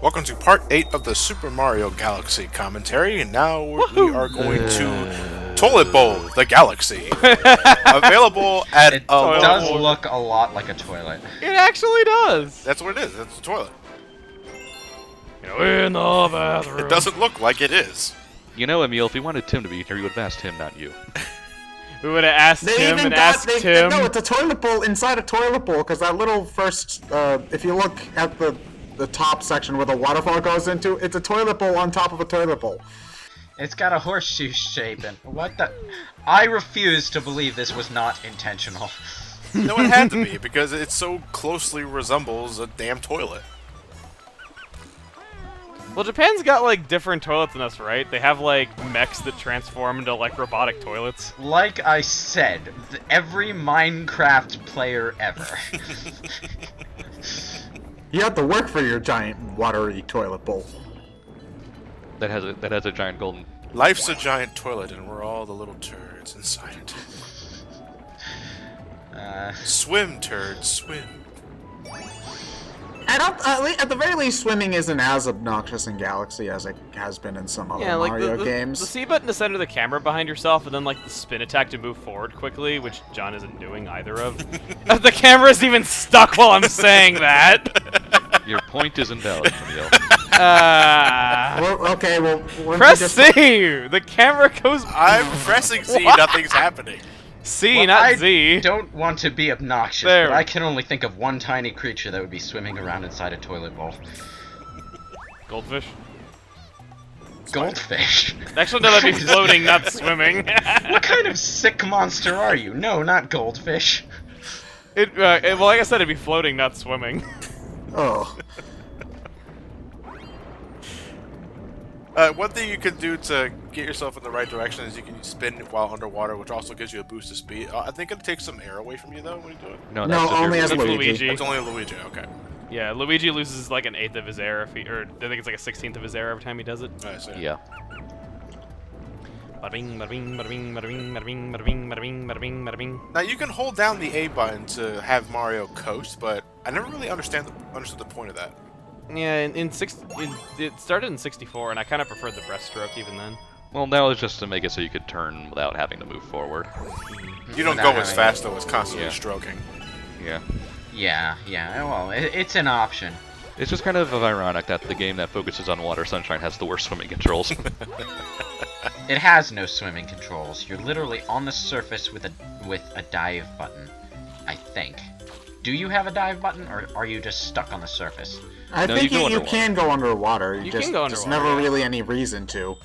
Welcome to part 8 of the Super Mario Galaxy commentary, and now we are going to Toilet Bowl, the Galaxy. Available at It does look a lot like a toilet. It actually does! That's what it is, that's a toilet. In the bathroom. It doesn't look like it is. You know, Emil, if we wanted Tim to be here, we would have asked him, not you. We would have asked him and asked him. No, it's a toilet bowl inside a toilet bowl, because that little first, if you look at the top section where the waterfall goes into, it's a toilet bowl on top of a toilet bowl. It's got a horseshoe shape and what the... I refuse to believe this was not intentional. No, it had to be, because it so closely resembles a damn toilet. Well, Japan's got, like, different toilets than us, right? They have, like, mechs that transform into, like, robotic toilets. Like I said, every Minecraft player ever. You have to work for your giant watery toilet bowl. That has a giant golden... Life's a giant toilet, and we're all the little turds inside it. Swim, turds, swim. At the very least, swimming isn't as obnoxious in Galaxy as it has been in some other Mario games. The C button to center the camera behind yourself, and then like the spin attack to move forward quickly, which John isn't doing either of. The camera's even stuck while I'm saying that. Your point is invalid, Emil. Okay, well... Press C! The camera goes... I'm pressing C, nothing's happening. C, well, not Z. I don't want to be obnoxious, There. but I can only think of one tiny creature that would be swimming around inside a toilet bowl. Goldfish? Goldfish? Actually, no, that'd be floating, not swimming. What kind of sick monster are you? No, not goldfish. Well, like I said, it'd be floating, not swimming. Oh. One thing you can do to get yourself in the right direction is you can spin while underwater, which also gives you a boost of speed. I think it takes some air away from you, though, when you do it. No, No, only as That's Luigi. It's only Luigi, okay. Yeah, Luigi loses like an 1/8 of his air if he, or I think it's like a 16th of his air every time he does it. I see. Yeah. Bada bing, bada bing, bada bing, bada bing, bada bing, bada bing, bada bing, bada bing, bada bing. Now, you can hold down the A button to have Mario coast, but I never really understood the point of that. Yeah, it started in 64, and I kind of preferred the breaststroke even then. Well, that was just to make it so you could turn without having to move forward. You don't go as fast, though, as constantly stroking. Yeah. Yeah, well, it's an option. It's just kind of ironic that the game that focuses on Water Sunshine has the worst swimming controls. It has no swimming controls. You're literally on the surface with a dive button, I think. Do you have a dive button, or are you just stuck on the surface? I think you can go underwater. You just, can go There's underwater, never really any reason to.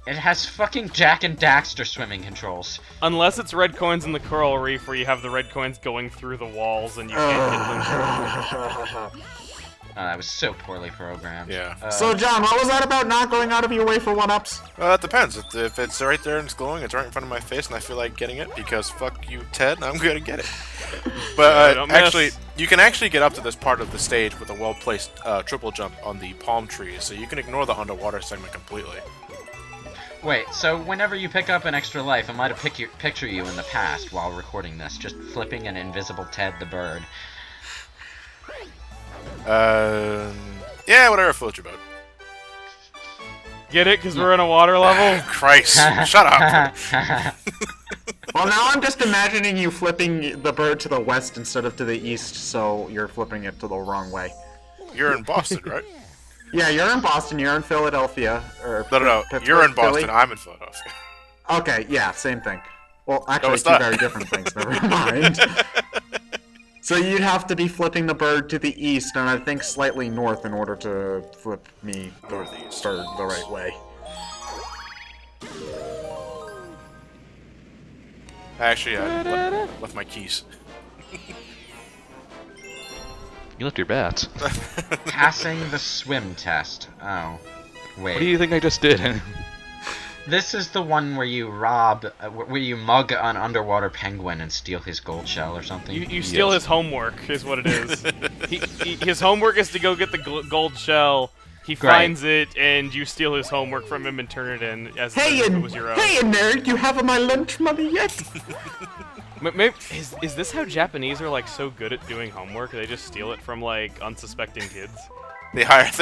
It has fucking Jack and Daxter swimming controls. Unless it's red coins in the coral reef where you have the red coins going through the walls and you can't hit them. That was so poorly programmed. Yeah. So, John, what was that about not going out of your way for 1-ups? Well, that depends. If it's right there and it's glowing, it's right in front of my face, and I feel like getting it, because fuck you, Ted, I'm gonna get it. But actually, you can actually get up to this part of the stage with a well-placed triple jump on the palm trees, so you can ignore the underwater segment completely. Wait, so whenever you pick up an extra life, I might have picture you in the past while recording this, just flipping an invisible Ted the bird. Yeah, whatever floats your boat. Get it? Because we're in a water level? Christ, shut up. Well, now I'm just imagining you flipping the bird to the west instead of to the east, so you're flipping it to the wrong way. You're in Boston, right? Yeah, you're in Boston, you're in Philadelphia. Or No, you're in Boston, Philly. I'm in Philadelphia. Okay, yeah, same thing. Well, actually, it's two not. very different things, never mind. So you'd have to be flipping the bird to the east, and I think slightly north in order to flip me the bird the right way. Actually, I left my keys. You left your bats. Passing the swim test. Oh. Wait. What do you think I just did? This is the one where you where you mug an underwater penguin and steal his gold shell or something? You steal his homework, is what it is. His homework is to go get the gold shell. He finds it, and you steal his homework from him and turn it in as if it was your own. Hey, nerd, you have my lunch money yet? Maybe, is this how Japanese are like so good at doing homework? They just steal it from like unsuspecting kids. They hired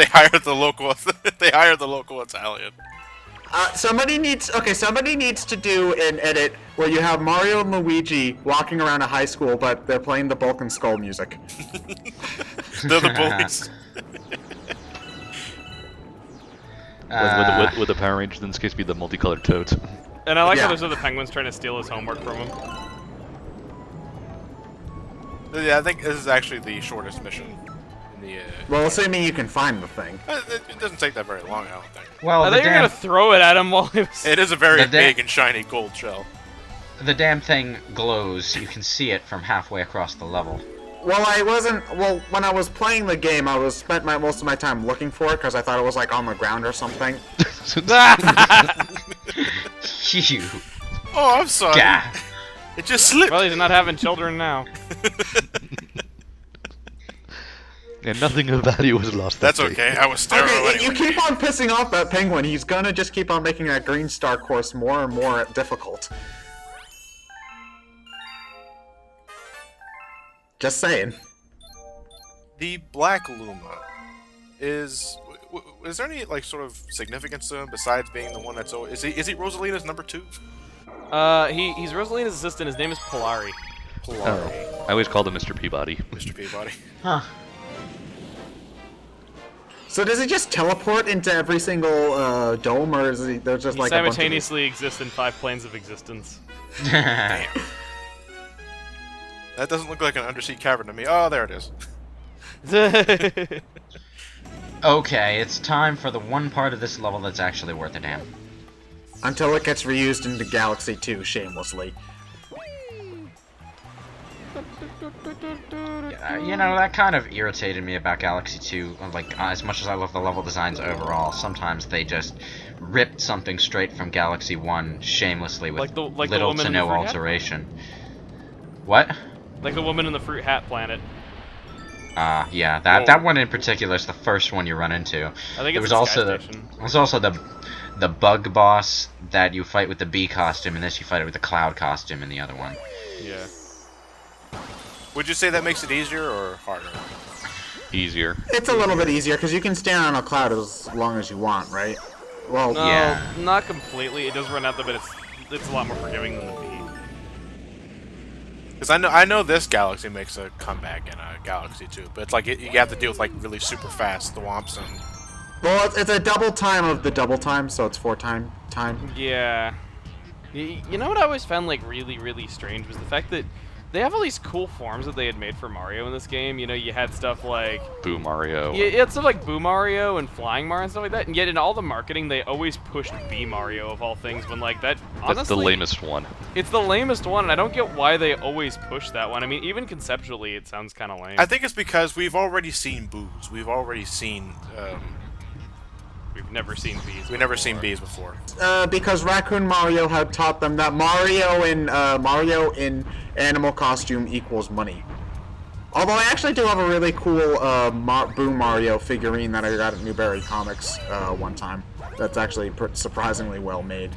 the local they hired the local Italian. Somebody needs to do an edit where you have Mario and Luigi walking around a high school, but they're playing the Bulk and Skull music. They're the bullies. Would the Power Rangers in this case be the multicolored toads? And I like how there's other penguins trying to steal his homework from him. Yeah, I think this is actually the shortest mission. Well, assuming you can find the thing. It doesn't take that very long, I don't think. Well, I thought you were gonna throw it at him while he was... It is a very big and shiny gold shell. The damn thing glows. You can see it from halfway across the level. Well, when I was playing the game, I spent most of my time looking for it because I thought it was like on the ground or something. Phew. Oh, I'm sorry. Yeah. It just slipped. Well, he's not having children now. And nothing of value was lost. That's okay. I was sterile Okay, anyway. you keep on pissing off that penguin. He's gonna just keep on making that green star course more and more difficult. Just saying. The Black Luma is there any like sort of significance to him besides being the one that's is he Rosalina's number 2? He's Rosalina's assistant. His name is Polari. Oh. I always called him Mr. Peabody. Mr. Peabody. Huh. So does he just teleport into every single dome, or is there's just like simultaneously exists in 5 planes of existence? Damn. That doesn't look like an undersea cavern to me. Oh, there it is. Okay, it's time for the one part of this level that's actually worth a damn. Until it gets reused into Galaxy 2 shamelessly. You know, that kind of irritated me about Galaxy 2. Like, as much as I love the level designs overall, sometimes they just ripped something straight from Galaxy 1 shamelessly with little to no alteration. What? Like the woman in the fruit hat planet. Yeah, that one in particular is the first one you run into. I think There it's was also the bug boss that you fight with the bee costume, and this you fight it with the cloud costume in the other one. Yeah. Would you say that makes it easier or harder? Easier. It's a little bit easier because you can stand on a cloud as long as you want, right? Well, No, yeah. not completely. It does run out there, but it's a lot more forgiving than the bee. Because I know this Galaxy makes a comeback in Galaxy 2, but it's like you have to deal with like really super fast thwomps and. Well, it's a double time of the double time, so it's 4 time. Yeah. You know what I always found like really, really strange was the fact that they have all these cool forms that they had made for Mario in this game. You know, you had stuff like Boo Mario. you had stuff like Boo Mario and Flying Mario and stuff like that. And yet in all the marketing, they always pushed Bee Mario of all things. When like that, honestly, That's the lamest one. It's the lamest one, and I don't get why they always push that one. I mean, even conceptually, it sounds kind of lame. I think it's because we've already seen boos. We've already seen. We've never seen bees. We've never seen bees before. Because Raccoon Mario had taught them that Mario in animal costume equals money. Although I actually do have a really cool Boo Mario figurine that I got at Newberry Comics one time. That's actually surprisingly well made.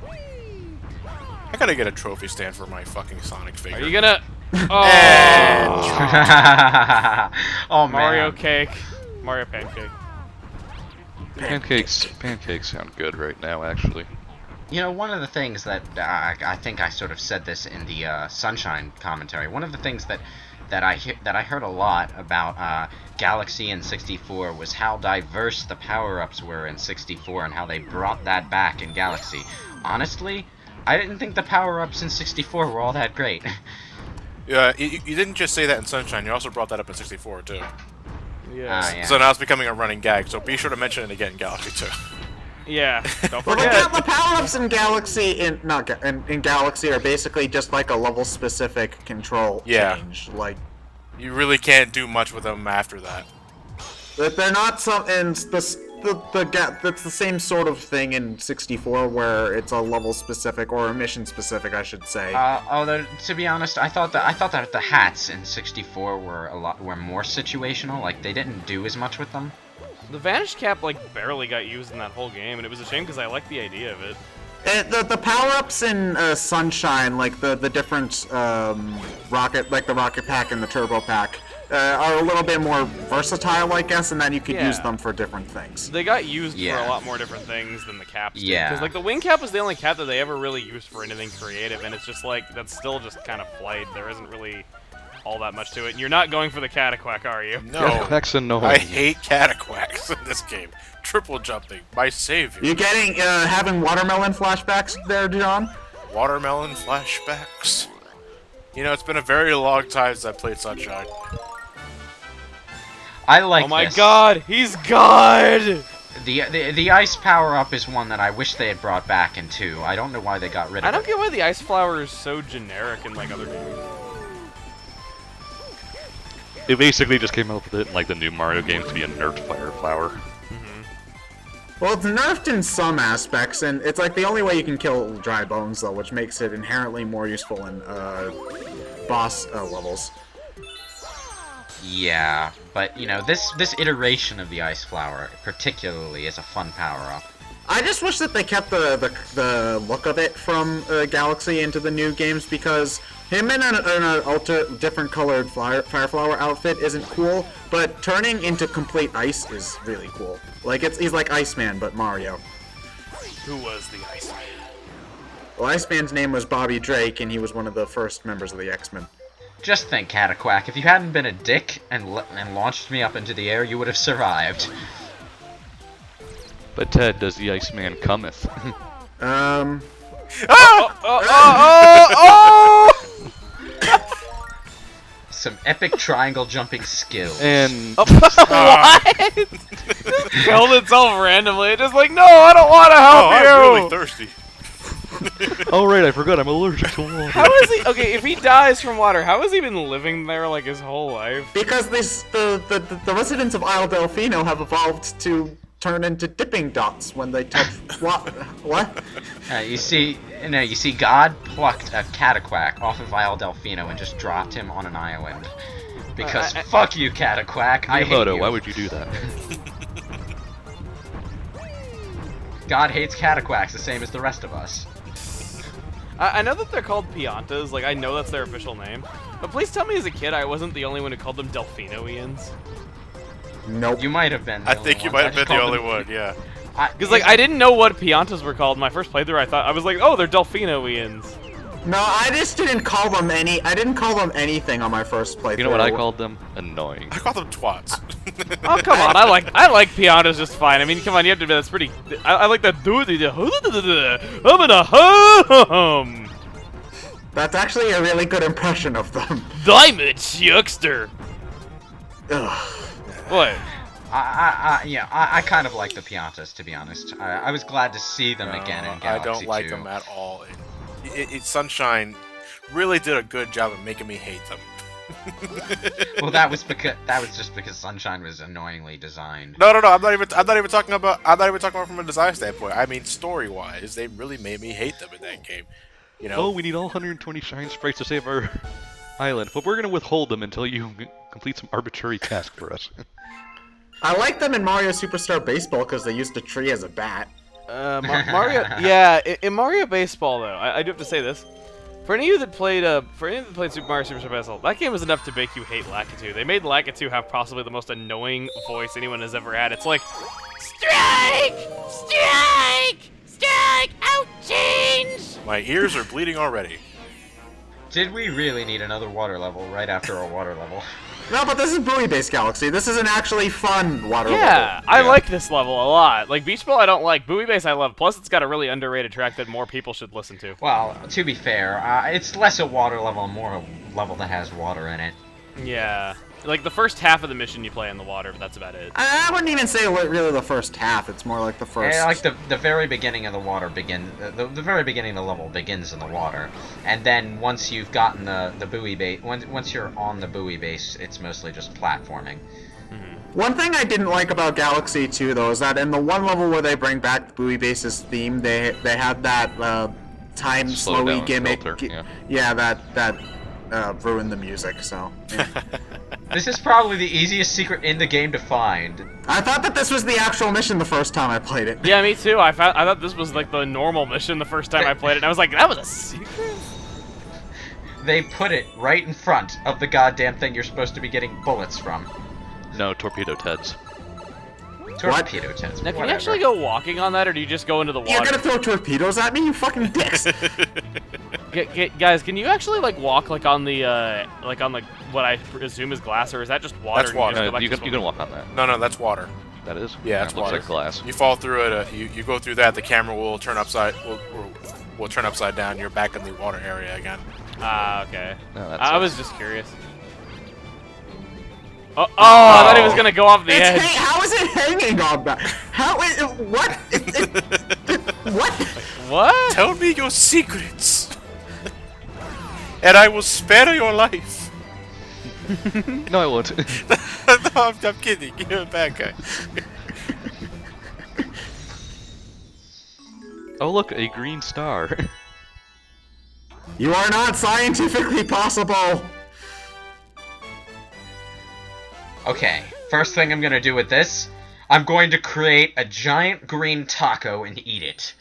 I gotta get a trophy stand for my fucking Sonic figure. Are you gonna? Oh, Mario man. cake, Mario pancake. Pancakes sound good right now, actually. You know, one of the things that I think I sort of said this in the Sunshine commentary. One of the things that I heard a lot about Galaxy in 64 was how diverse the power-ups were in 64 and how they brought that back in Galaxy. Honestly, I didn't think the power-ups in 64 were all that great. Yeah, you didn't just say that in Sunshine. You also brought that up in 64 too. Yeah. Yeah. So now it's becoming a running gag. So be sure to mention it again in Galaxy 2. Yeah. Don't Well, forget. the power-ups in Galaxy in Galaxy are basically just like a level-specific control change. Like You really can't do much with them after that. they're not some and that's the same sort of thing in 64 where it's a level-specific or a mission-specific, I should say. Although to be honest, I thought that the hats in 64 were more situational. Like they didn't do as much with them. The Vanish Cap like barely got used in that whole game, and it was a shame because I liked the idea of it. The power-ups in Sunshine, like the different rocket, like the rocket pack and the turbo pack, are a little bit more versatile, I guess, and then you could use them for different things. They got used for a lot more different things than the caps did. Yeah. Because, like, the wing cap was the only cap that they ever really used for anything creative, and it's just, like, that's still just kind of flayed. There isn't really all that much to it. And you're not going for the Cataquack, are you? No. Cataquack's annoying. I hate Cataquacks in this game. Triple jumping, my savior. You getting, having watermelon flashbacks there, John? Watermelon flashbacks? You know, it's been a very long time since I played Sunshine. I like. Oh my god, he's God! The ice power up is one that I wish they had brought back in 2. I don't know why they got rid of it. I don't get why the ice flower is so generic in like other games. It basically just came up with it in like the new Mario games to be a nerfed fire flower. Well, it's nerfed in some aspects, and it's like the only way you can kill dry bones, though, which makes it inherently more useful in boss levels. Yeah, but you know, this iteration of the ice flower particularly is a fun power-up. I just wish that they kept the look of it from Galaxy into the new games, because him in an different colored fire flower outfit isn't cool, but turning into complete ice is really cool. Like he's like Iceman, but Mario. Who was the Iceman? Well, Iceman's name was Bobby Drake, and he was one of the first members of the X-Men. Just think, Cataquack, if you hadn't been a dick and launched me up into the air, you would have survived. But Ted, does the Iceman cometh? Some epic triangle jumping skill. And What? Killed itself randomly. It's just like, no, I don't want to help you. I'm really thirsty. oh right, I forgot I'm allergic to water. How is he? Okay, if he dies from water, how has he been living there like his whole life? Because the residents of Isle Delfino have evolved to turn into dipping dots when they touch what? You see, God plucked a Cataquack off of Isle Delfino and just dropped him on an island. Because fuck you, Cataquack. I hate you. Why would you do that? God hates Cataquacks the same as the rest of us. I know that they're called Piantas, like I know that's their official name, but please tell me as a kid I wasn't the only one who called them Delfinoians. Nope. You might have been. I think you might have been the only one, yeah. Because like I didn't know what Piantas were called. My first playthrough, I was like, oh, they're Delfinoians. No, I just didn't call them I didn't call them anything on my first playthrough. You know what I called them? Annoying. I call them twats. Oh come on, I like Piantas just fine. I mean, come on, you have to admit that's pretty. I like that. I'm in a hum. That's actually a really good impression of them. Diamond Chuckster. Ugh. What? I kind of like the Piantas, to be honest. I was glad to see them again in Galaxy I don't like 2. them at all. Sunshine really did a good job of making me hate them. Well, that was just because Sunshine was annoyingly designed. No. I'm not even talking about from a design standpoint. I mean, story-wise, they really made me hate them in that game. You know. Oh, we need all 120 shine sprites to save our island, but we're gonna withhold them until you complete some arbitrary task for us. I like them in Mario Superstar Baseball because they used a tree as a bat. Mario, yeah. In Mario Baseball, though, I do have to say this: for any of you that played Super Mario Superstar Baseball, that game was enough to make you hate Lakitu. They made Lakitu have possibly the most annoying voice anyone has ever had. It's like, strike, strike, strike, out change. My ears are bleeding already. Did we really need another water level right after our water level? No, but this is Buoy-based Galaxy. This is an actually fun water level. Yeah, I like this level a lot. Like, Beach Ball I don't like. Buoy Base I love. Plus, it's got a really underrated track that more people should listen to. Well, to be fair, it's less a water level and more a level that has water in it. Yeah. Like, the first half of the mission you play in the water, but that's about it. I wouldn't even say really the first half. It's more like the first... Yeah, like the very beginning of the water the very beginning of the level begins in the water. And then once you've gotten the buoy base... Once you're on the buoy base, it's mostly just platforming. Mm-hmm. One thing I didn't like about Galaxy 2, though, is that in the one level where they bring back the buoy base's theme, they have that time slowy gimmick. Filter, yeah, that ruin the music. So. Yeah. This is probably the easiest secret in the game to find. I thought that this was the actual mission the first time I played it. Yeah, me too. I thought this was like the normal mission the first time I played it, and I was like, that was a secret? They put it right in front of the goddamn thing you're supposed to be getting bullets from. No, torpedo Teds. Torpedo tents. Now, can you actually go walking on that, or do you just go into the water? You're gonna throw torpedoes at me, you fucking dicks! Guys, can you actually like walk like on the what I assume is glass, or is that just water? That's water. And You can walk on that. No, that's water. That is? Yeah, it's looks water. like glass. You fall through it. You go through that. The camera will turn upside. Will turn upside down. You're back in the water area again. Ah, okay. No, that I was sucks. just curious. Oh, I thought he was gonna go off the edge. How is it hanging on that? How is what? What? What? Tell me your secrets, and I will spare your life. No, I won't. No, I'm kidding. You're a bad guy. Oh, look, a green star. You are not scientifically possible. Okay, first thing I'm gonna do with this, I'm going to create a giant green taco and eat it.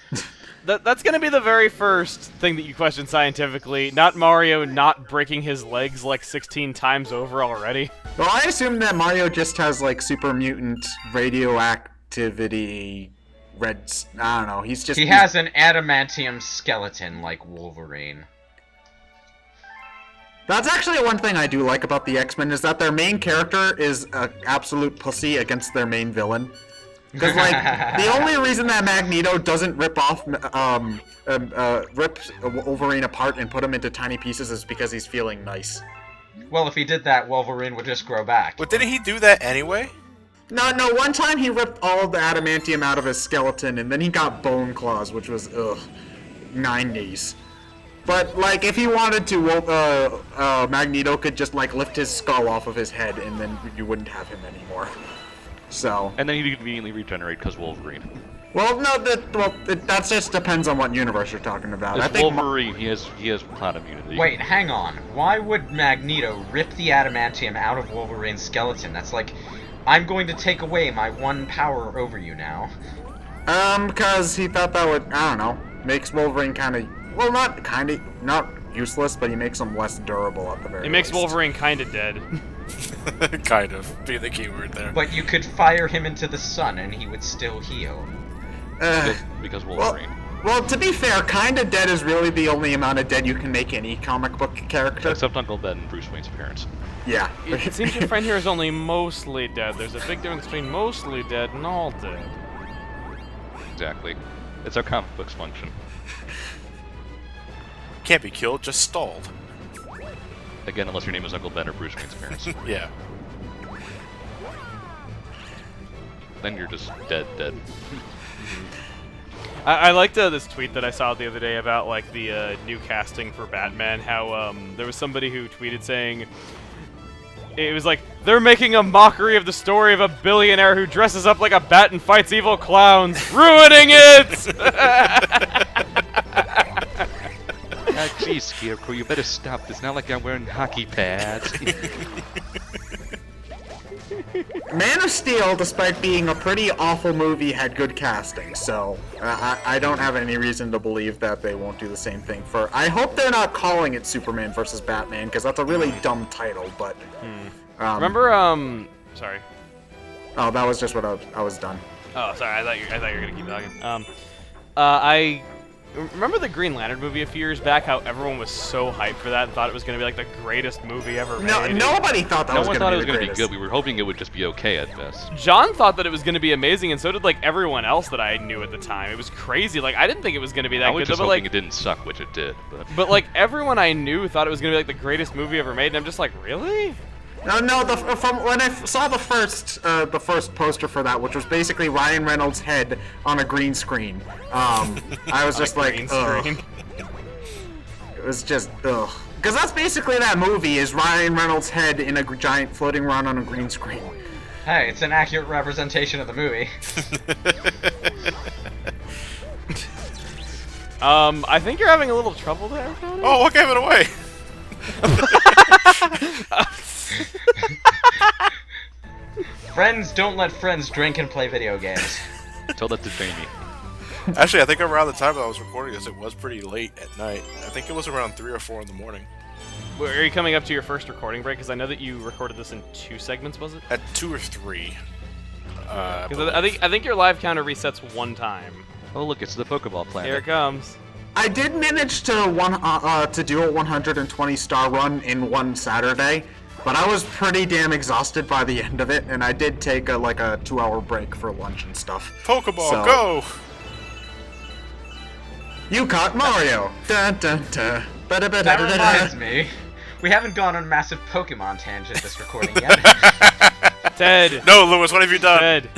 That's gonna be the very first thing that you question scientifically, not Mario not breaking his legs like 16 times over already. Well, I assume that Mario just has like super mutant radioactivity. Reds. I don't know. He has an adamantium skeleton like Wolverine. That's actually one thing I do like about the X-Men is that their main character is an absolute pussy against their main villain. Because like the only reason that Magneto doesn't rip Wolverine apart and put him into tiny pieces is because he's feeling nice. Well, if he did that, Wolverine would just grow back. But didn't he do that anyway? No, one time he ripped all the adamantium out of his skeleton and then he got bone claws, which was 90s. But like, if he wanted to, Magneto could just like lift his skull off of his head, and then you wouldn't have him anymore. So. And then he'd conveniently regenerate because Wolverine. Well, no, that just depends on what universe you're talking about. It's I think Wolverine. He has cloud immunity. Wait, hang on. Why would Magneto rip the adamantium out of Wolverine's skeleton? That's like, I'm going to take away my one power over you now. Because he thought that would, I don't know, makes Wolverine kind of. Well, not useless, but he makes him less durable at the very least. It makes Wolverine kind of dead. Kind of. Be the key word there. But you could fire him into the sun and he would still heal. Because Wolverine. Well, to be fair, kinda dead is really the only amount of dead you can make any comic book character. Except Uncle Ben and Bruce Wayne's appearance. Yeah. It seems your friend here is only mostly dead. There's a big difference between mostly dead and all dead. Exactly. It's how comic books function. Can't be killed, just stalled. Again, unless your name is Uncle Ben or Bruce Wayne's appearance. Yeah. Then you're just dead. I liked this tweet that I saw the other day about like the new casting for Batman. How there was somebody who tweeted saying it was like they're making a mockery of the story of a billionaire who dresses up like a bat and fights evil clowns, ruining it. Geez, Scarecrow, you better stop. It's not like I'm wearing hockey pads. Man of Steel, despite being a pretty awful movie, had good casting, so I don't have any reason to believe that they won't do the same thing for... I hope they're not calling it Superman versus Batman, because that's a really dumb title, but... Remember, sorry. Oh, that was just what I was done. Oh, sorry, I thought you were gonna keep talking. I remember the Green Lantern movie a few years back, how everyone was so hyped for that and thought it was gonna be like the greatest movie ever made. Nobody thought that No was one going thought to it was be going to the be greatest. good. We were hoping it would just be okay at best. John thought that it was gonna be amazing, and so did like everyone else that I knew at the time. It was crazy. Like I didn't think it was gonna be that I was good, just but hoping like, it didn't suck, which it did. but like everyone I knew thought it was gonna be like the greatest movie ever made, and I'm just like, really? No. From when I saw the first poster for that, which was basically Ryan Reynolds' head on a green screen, I was just like, Green ugh. screen. It was just, ugh. Because that's basically that movie, is Ryan Reynolds' head in a giant floating around on a green screen. Hey, it's an accurate representation of the movie. I think you're having a little trouble there, Tony? Oh, what gave it away? Friends don't let friends drink and play video games. Tell that to Jamie. Actually, I think around the time that I was recording this, it was pretty late at night. I think it was around 3 or 4 in the morning. Are you coming up to your first recording break? Because I know that you recorded this in 2 segments, was it? At 2 or 3. Because I think your live counter resets 1 time. Oh, look, it's the Pokeball planet. Here it comes. I did manage to do a 120-star run in one Saturday, but I was pretty damn exhausted by the end of it, and I did take a 2-hour break for lunch and stuff. Pokeball, So- go! You caught Mario! Dun dun dun. That reminds me, we haven't gone on a massive Pokemon tangent this recording yet. Ted. No, Lewis, what have you done? Ted.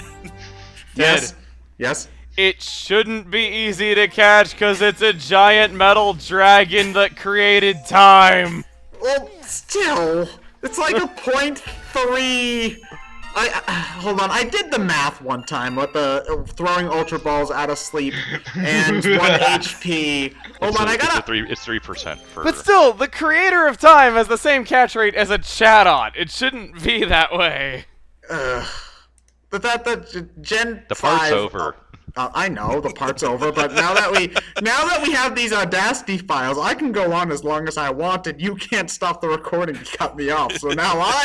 Yes. Yes. It shouldn't be easy to catch because it's a giant metal dragon that created time. Well, still, it's like a 0.3. Hold on. I did the math one time with the throwing Ultra Balls out of sleep and 1 HP. Hold on, I gotta. It's 3% for. But still, the creator of time has the same catch rate as a Chatot. It shouldn't be that way. But that Gen The part's 5, over. I know the part's over, but now that we have these Audacity files, I can go on as long as I want, and you can't stop the recording to cut me off. So now